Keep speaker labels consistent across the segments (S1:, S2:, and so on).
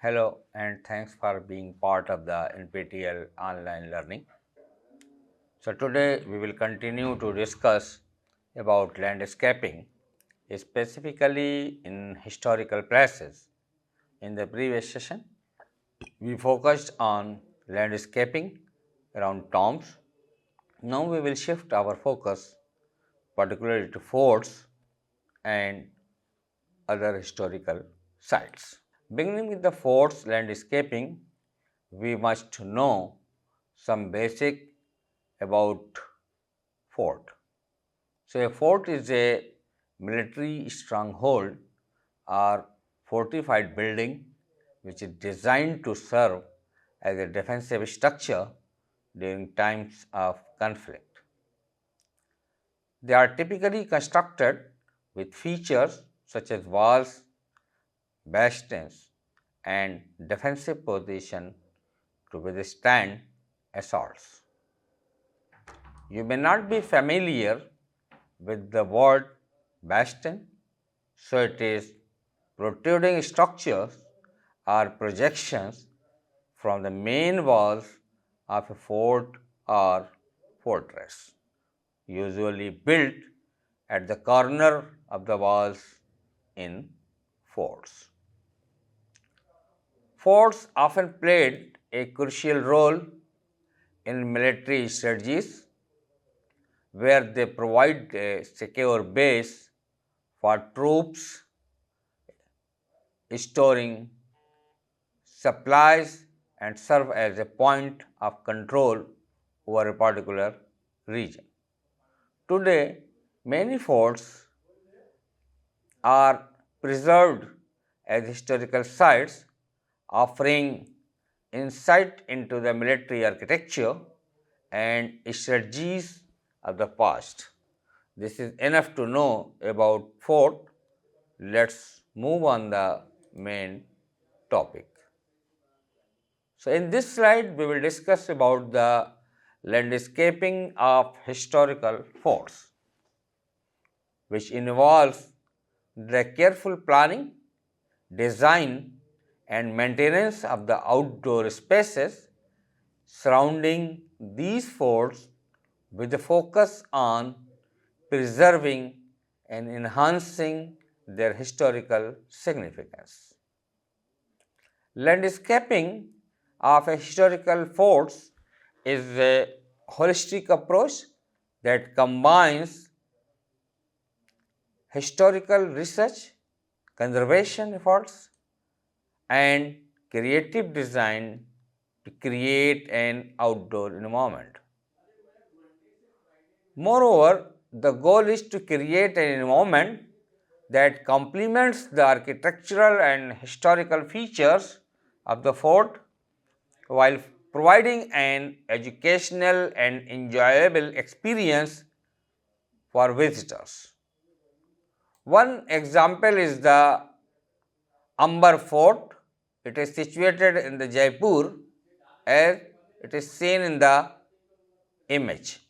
S1: Hello and thanks for being part of the NPTEL online learning. So today we will continue to discuss about landscaping, specifically in historical places. In the previous session, we focused on landscaping around tombs. Now we will shift our focus particularly to forts and other historical sites. Beginning with the fort's landscaping, we must know some basic about fort. So, a fort is a military stronghold or fortified building which is designed to serve as a defensive structure during times of conflict. They are typically constructed with features such as walls, bastions, and defensive position to withstand assaults. You may not be familiar with the word bastion, so it is protruding structures or projections from the main walls of a fort or fortress, usually built at the corner of the walls in forts. Forts often played a crucial role in military strategies where they provide a secure base for troops, storing supplies, and serve as a point of control over a particular region. Today, many forts are preserved as historical sites, offering insight into the military architecture and strategies of the past. This is enough to know about fort. Let's move on the main topic. So, in this slide we will discuss about the landscaping of historical forts, which involves the careful planning, design and maintenance of the outdoor spaces surrounding these forts with a focus on preserving and enhancing their historical significance. Landscaping of a historical forts is a holistic approach that combines historical research, conservation efforts, and creative design to create an outdoor environment. Moreover, the goal is to create an environment that complements the architectural and historical features of the fort while providing an educational and enjoyable experience for visitors. One example is the Amber Fort. It is situated in the Jaipur as it is seen in the image.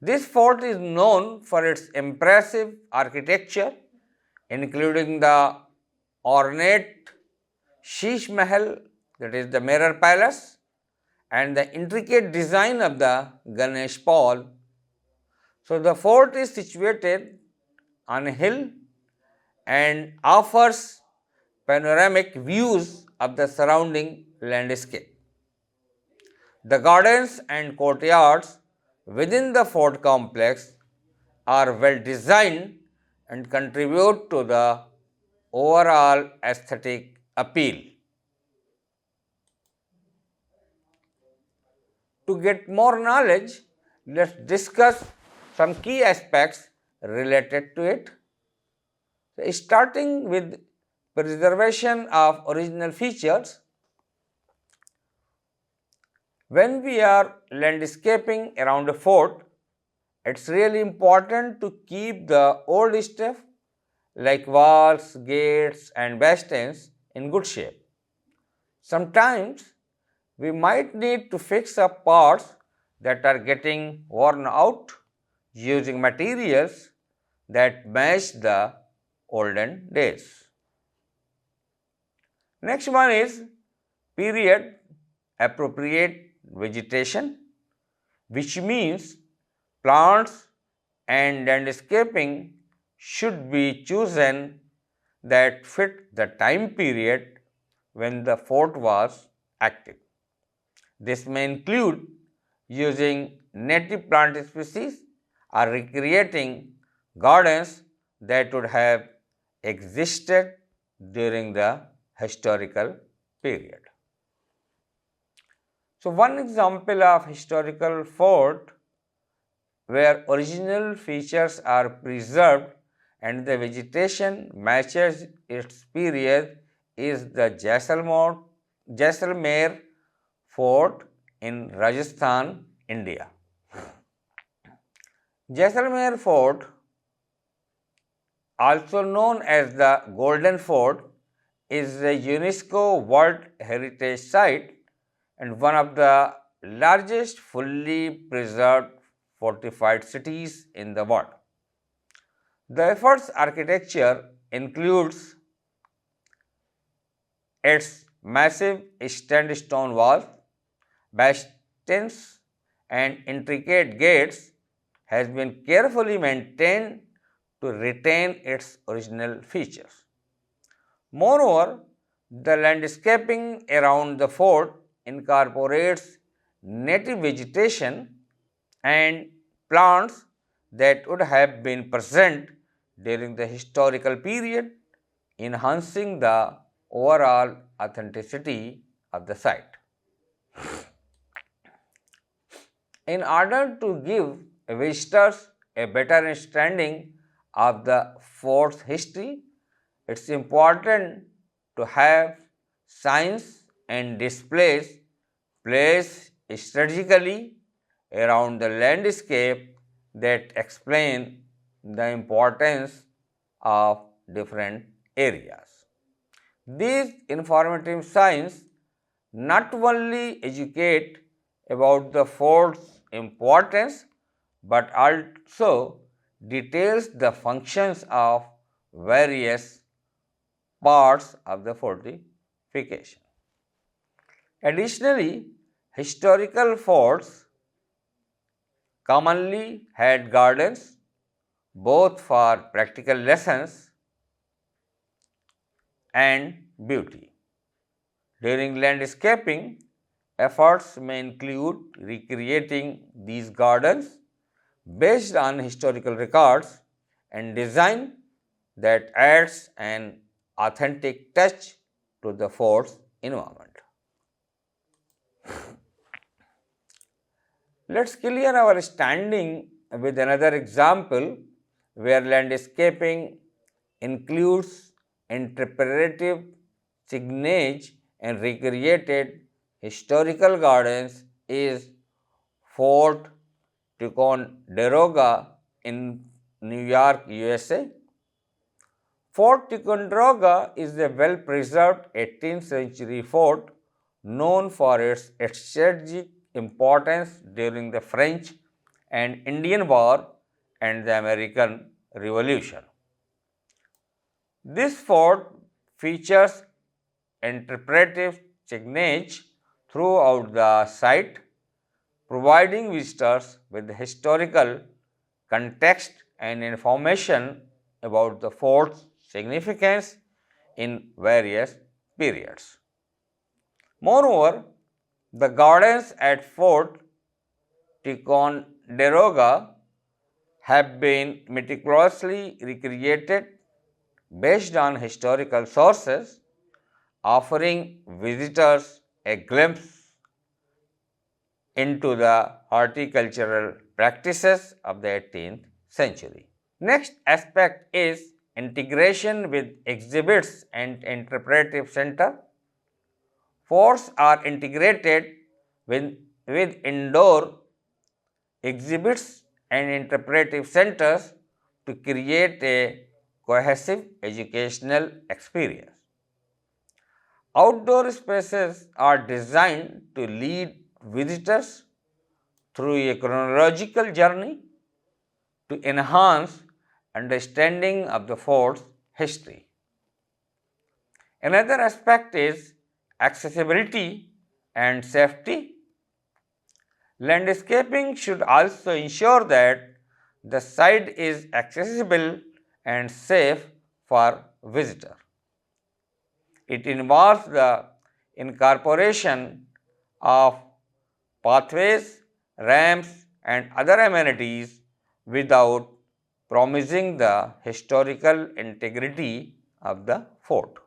S1: This fort is known for its impressive architecture, including the ornate Sheesh Mahal, that is the mirror palace, and the intricate design of the Ganesh Paul. So, the fort is situated on a hill and offers panoramic views of the surrounding landscape. The gardens and courtyards within the fort complex are well designed and contribute to the overall aesthetic appeal. To get more knowledge, let's discuss some key aspects related to it. Starting with preservation of original features. When we are landscaping around a fort, it's really important to keep the old stuff like walls, gates and bastions in good shape. Sometimes we might need to fix up parts that are getting worn out using materials that match the olden days. Next one is period appropriate vegetation, which means plants and landscaping should be chosen that fit the time period when the fort was active. This may include using native plant species or recreating gardens that would have existed during the historical period. So, one example of historical fort where original features are preserved and the vegetation matches its period is the Jaisalmer Fort in Rajasthan, India. Jaisalmer Fort, also known as the Golden Fort, is a UNESCO World Heritage Site and one of the largest fully preserved fortified cities in the world. The fort's architecture includes its massive sandstone walls, bastions, and intricate gates has been carefully maintained to retain its original features. Moreover, the landscaping around the fort incorporates native vegetation and plants that would have been present during the historical period, enhancing the overall authenticity of the site. In order to give visitors a better understanding of the fort's history, it's important to have signs and displays placed strategically around the landscape that explain the importance of different areas. These informative signs not only educate about the fort's importance but also details the functions of various parts of the fortification. Additionally, historical forts commonly had gardens both for practical lessons and beauty. During landscaping, efforts may include recreating these gardens based on historical records and design that adds an authentic touch to the fort's environment. Let's clear our standing with another example where landscaping includes interpretive signage and recreated historical gardens is Fort Ticonderoga in New York, USA. Fort Ticonderoga is a well-preserved 18th century fort known for its strategic importance during the French and Indian War and the American Revolution. This fort features interpretive signage throughout the site, providing visitors with historical context and information about the fort's significance in various periods. Moreover, the gardens at Fort Ticonderoga have been meticulously recreated based on historical sources, offering visitors a glimpse into the horticultural practices of the 18th century. Next aspect is integration with exhibits and interpretive center. Forts are integrated with indoor exhibits and interpretive centers to create a cohesive educational experience. Outdoor spaces are designed to lead visitors through a chronological journey to enhance understanding of the fort's history. Another aspect is accessibility and safety. Landscaping should also ensure that the site is accessible and safe for visitor. It involves the incorporation of pathways, ramps and other amenities without promising the historical integrity of the fort.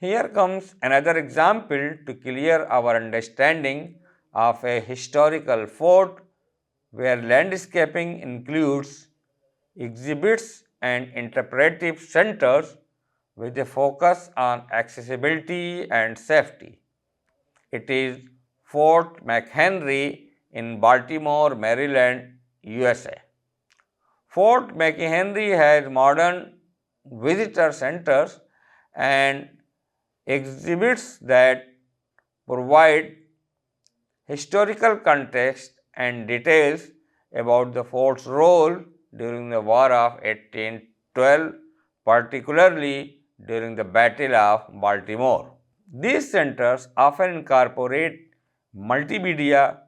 S1: Here comes another example to clear our understanding of a historical fort where landscaping includes exhibits and interpretive centers with a focus on accessibility and safety. It is Fort McHenry in Baltimore, Maryland, USA. Fort McHenry has modern visitor centers and exhibits that provide historical context and details about the fort's role during the War of 1812, particularly during the Battle of Baltimore. These centers often incorporate multimedia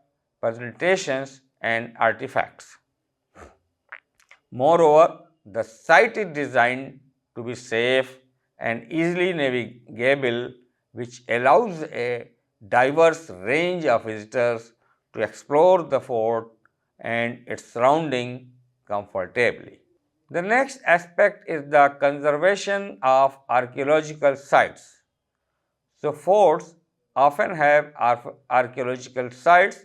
S1: presentations and artifacts. Moreover, the site is designed to be safe and easily navigable, which allows a diverse range of visitors to explore the fort and its surrounding comfortably. The next aspect is the conservation of archaeological sites. So, forts often have archaeological sites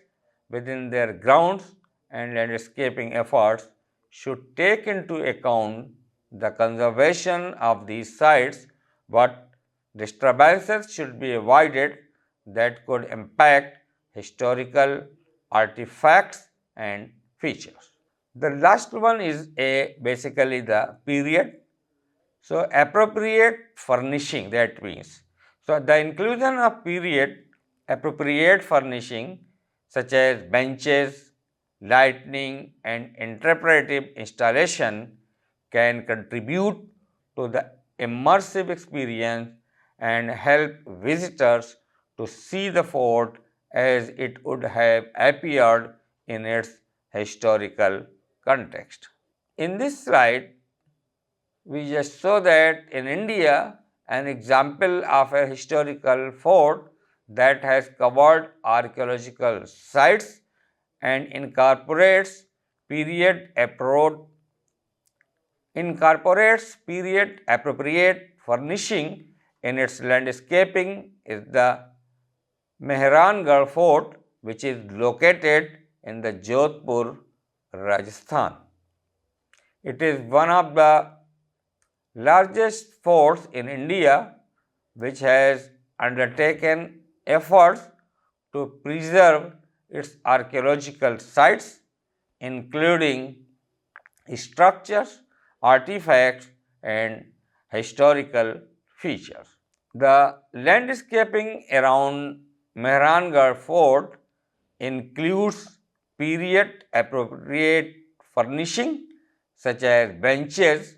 S1: within their grounds, and landscaping efforts should take into account the conservation of these sites, but disturbances should be avoided that could impact historical artifacts and features. The last one is basically the period. So, appropriate furnishing, that means. So, the inclusion of period appropriate furnishing such as benches, lighting and interpretive installation can contribute to the immersive experience and help visitors to see the fort as it would have appeared in its historical context. In this slide, we just saw that in India, an example of a historical fort that has covered archaeological sites and incorporates period appropriate furnishing in its landscaping is the Mehrangarh Fort, which is located in the Jodhpur, Rajasthan. It is one of the largest forts in India, which has undertaken efforts to preserve its archaeological sites, including structures, artifacts, and historical features. The landscaping around Mehrangarh Fort includes period appropriate furnishing such as benches,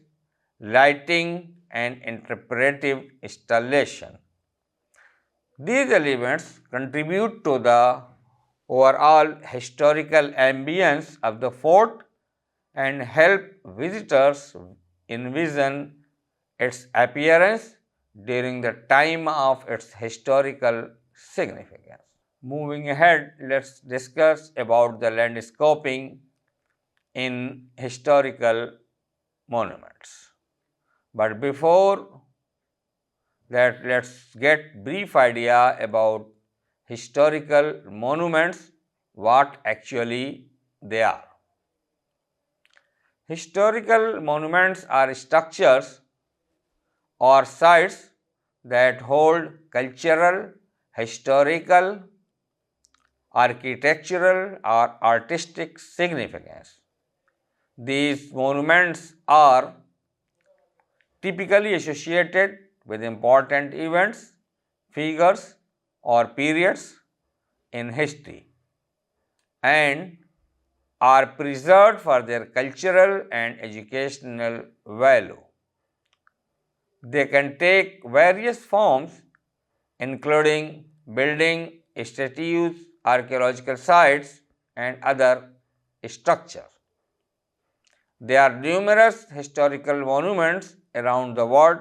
S1: lighting, and interpretive installation. These elements contribute to the overall historical ambience of the fort and help visitors envision its appearance during the time of its historical significance. Moving ahead, let's discuss about the landscaping in historical monuments. But before that, let's get brief idea about historical monuments, what actually they are. Historical monuments are structures or sites that hold cultural, historical, architectural or artistic significance. These monuments are typically associated with important events, figures or periods in history and are preserved for their cultural and educational value. They can take various forms, including building, statues, archaeological sites, and other structures. There are numerous historical monuments around the world,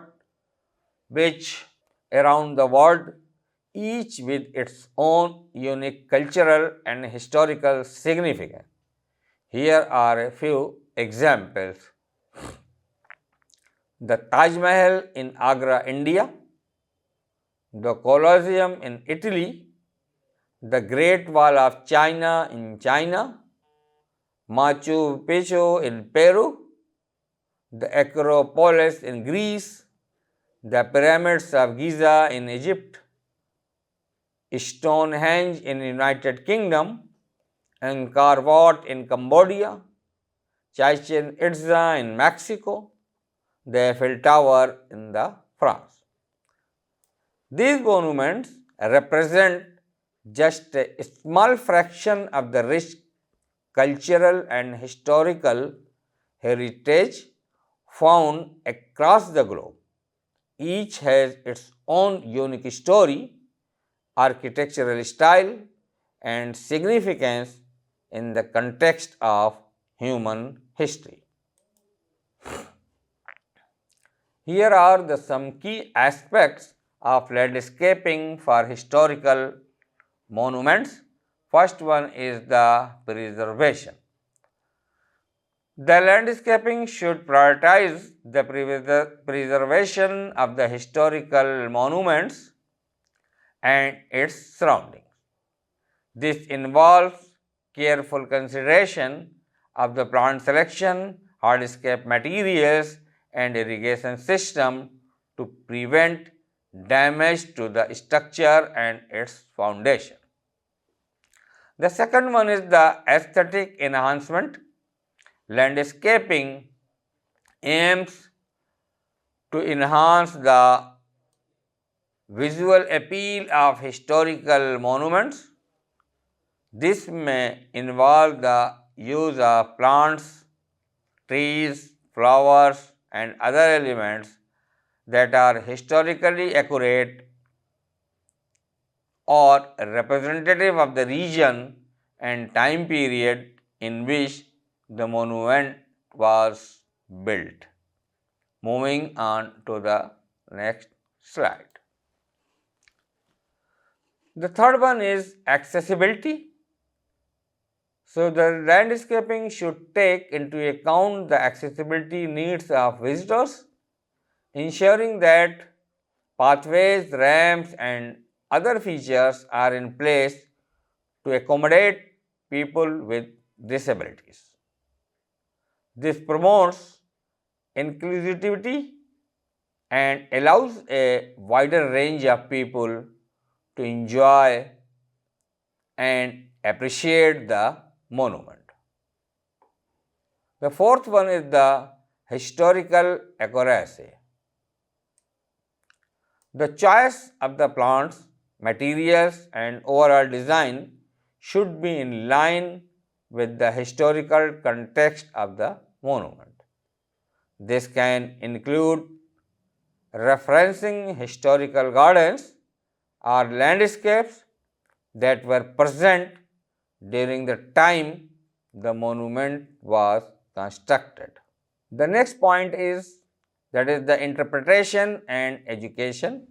S1: each with its own unique cultural and historical significance. Here are a few examples. The Taj Mahal in Agra, India, the Colosseum in Italy, the Great Wall of China in China, Machu Picchu in Peru, the Acropolis in Greece, the pyramids of Giza in Egypt, Stonehenge in United Kingdom, Angkor Wat in Cambodia, Chichen Itza in Mexico, the Eiffel Tower in France. These monuments represent just a small fraction of the rich cultural and historical heritage found across the globe. Each has its own unique story, architectural style, and significance in the context of human history. Here are some key aspects of landscaping for historical monuments. First one is the preservation. The landscaping should prioritize the preservation of the historical monuments and its surroundings. This involves careful consideration of the plant selection, hardscape materials, and irrigation system to prevent damage to the structure and its foundation. The second one is the aesthetic enhancement. Landscaping aims to enhance the visual appeal of historical monuments. This may involve the use of plants, trees, flowers, and other elements that are historically accurate or representative of the region and time period in which the monument was built. Moving on to the next slide. The third one is accessibility. So, the landscaping should take into account the accessibility needs of visitors, ensuring that pathways, ramps, and other features are in place to accommodate people with disabilities. This promotes inclusivity and allows a wider range of people to enjoy and appreciate the monument. The fourth one is the historical accuracy. The choice of the plants, materials, and overall design should be in line with the historical context of the monument. This can include referencing historical gardens or landscapes that were present during the time the monument was constructed. The next point is the interpretation and education.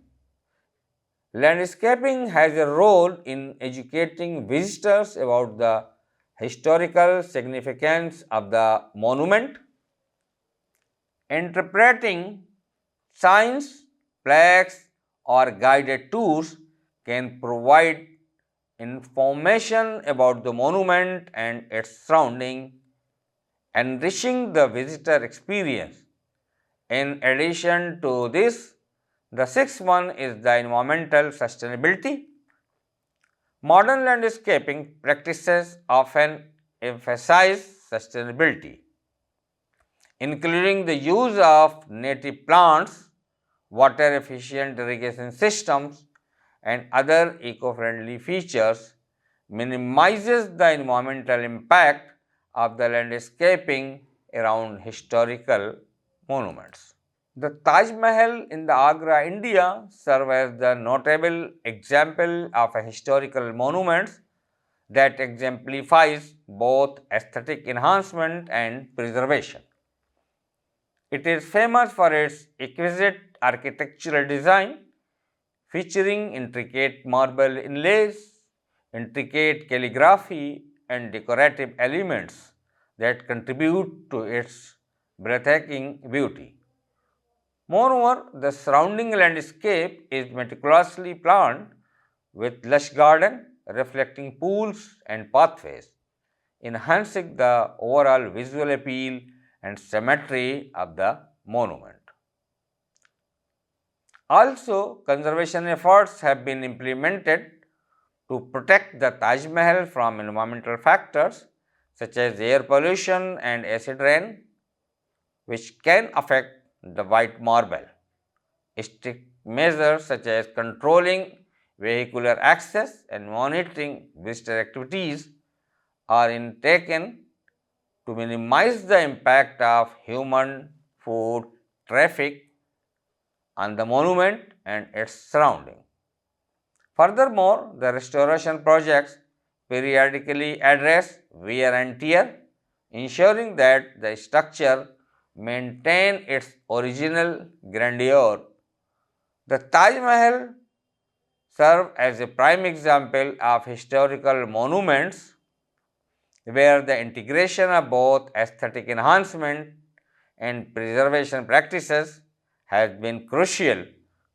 S1: Landscaping has a role in educating visitors about the historical significance of the monument. Interpreting signs, plaques, or guided tours can provide information about the monument and its surrounding, enriching the visitor experience. In addition to this, the sixth one is the environmental sustainability. Modern landscaping practices often emphasize sustainability, including the use of native plants, water efficient irrigation systems, and other eco-friendly features, minimizes the environmental impact of the landscaping around historical monuments. The Taj Mahal in the Agra, India, serves as the notable example of a historical monument that exemplifies both aesthetic enhancement and preservation. It is famous for its exquisite architectural design, featuring intricate marble inlays, intricate calligraphy, and decorative elements that contribute to its breathtaking beauty. Moreover, the surrounding landscape is meticulously planned with lush garden, reflecting pools and pathways, enhancing the overall visual appeal and symmetry of the monument. Also, conservation efforts have been implemented to protect the Taj Mahal from environmental factors such as air pollution and acid rain, which can affect the white marble. Strict measures such as controlling vehicular access and monitoring visitor activities are taken to minimize the impact of human foot traffic on the monument and its surrounding. Furthermore, the restoration projects periodically address wear and tear, ensuring that the structure maintain its original grandeur. The Taj Mahal serves as a prime example of historical monuments where the integration of both aesthetic enhancement and preservation practices has been crucial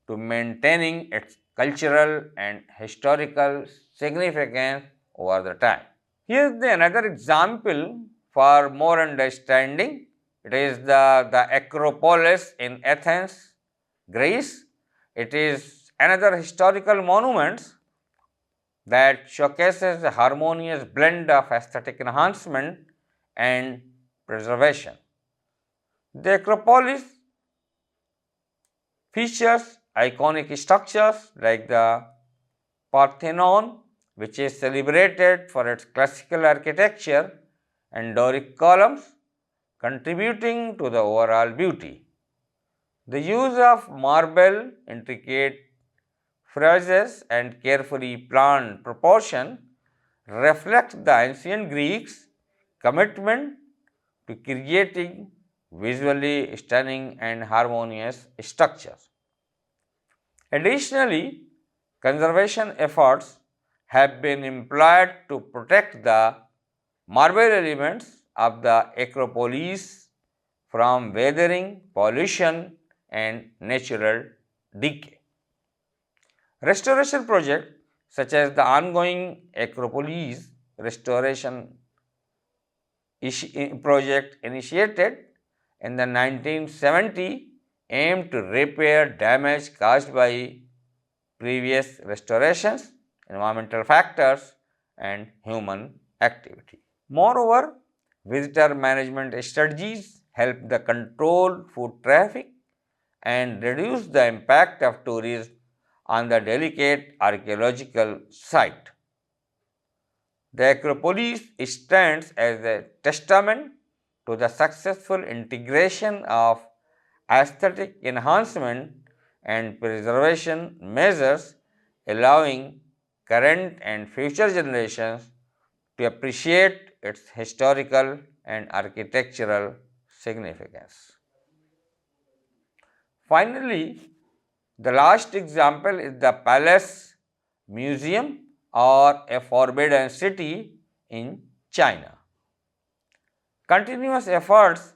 S1: to maintaining its cultural and historical significance over the time. Here is another example for more understanding. It is the Acropolis in Athens, Greece. It is another historical monument that showcases a harmonious blend of aesthetic enhancement and preservation. The Acropolis features iconic structures like the Parthenon, which is celebrated for its classical architecture and Doric columns, contributing to the overall beauty. The use of marble, intricate friezes, and carefully planned proportion reflects the ancient Greeks' commitment to creating visually stunning and harmonious structures. Additionally, conservation efforts have been employed to protect the marble elements of the Acropolis from weathering, pollution, and natural decay. Restoration projects such as the ongoing Acropolis restoration project initiated in the 1970 aimed to repair damage caused by previous restorations, environmental factors, and human activity. Moreover, visitor management strategies help the control foot traffic and reduce the impact of tourism on the delicate archaeological site. The Acropolis stands as a testament to the successful integration of aesthetic enhancement and preservation measures, allowing current and future generations to appreciate its historical and architectural significance. Finally, the last example is the Palace Museum or a forbidden city in China. Continuous efforts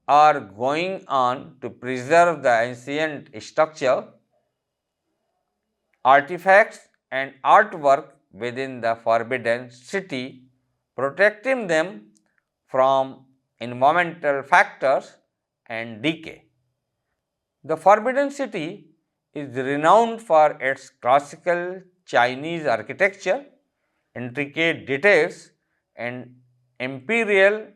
S1: are going on to preserve the ancient structure, artifacts, and artwork within the forbidden city, protecting them from environmental factors and decay. The Forbidden City is renowned for its classical Chinese architecture, intricate details, and imperial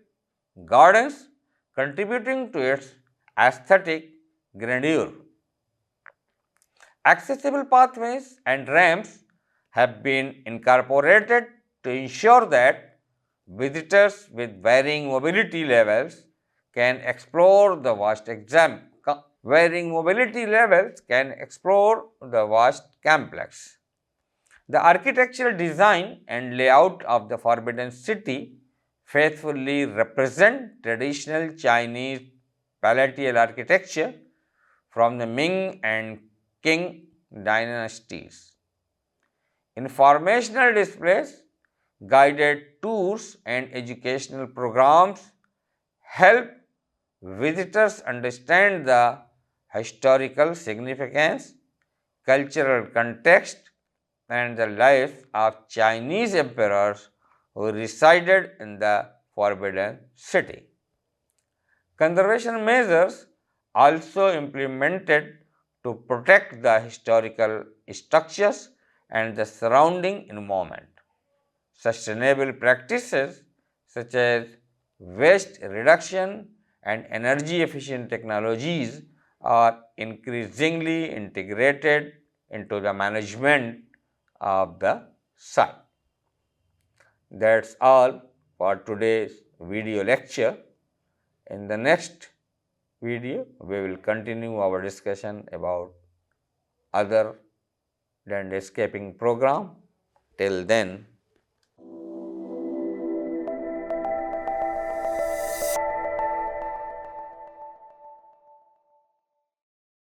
S1: gardens, contributing to its aesthetic grandeur. Accessible pathways and ramps have been incorporated to ensure that visitors with varying mobility levels can explore the vast varying mobility levels can explore the vast complex. The architectural design and layout of the Forbidden City faithfully represent traditional Chinese palatial architecture from the Ming and Qing dynasties. Informational displays, guided tours, and educational programs help visitors understand the historical significance, cultural context, and the lives of Chinese emperors who resided in the Forbidden City. Conservation measures also implemented to protect the historical structures and the surrounding environment. Sustainable practices such as waste reduction and energy efficient technologies are increasingly integrated into the management of the site. That's all for today's video lecture. In the next video, we will continue our discussion about other landscaping program. Till then,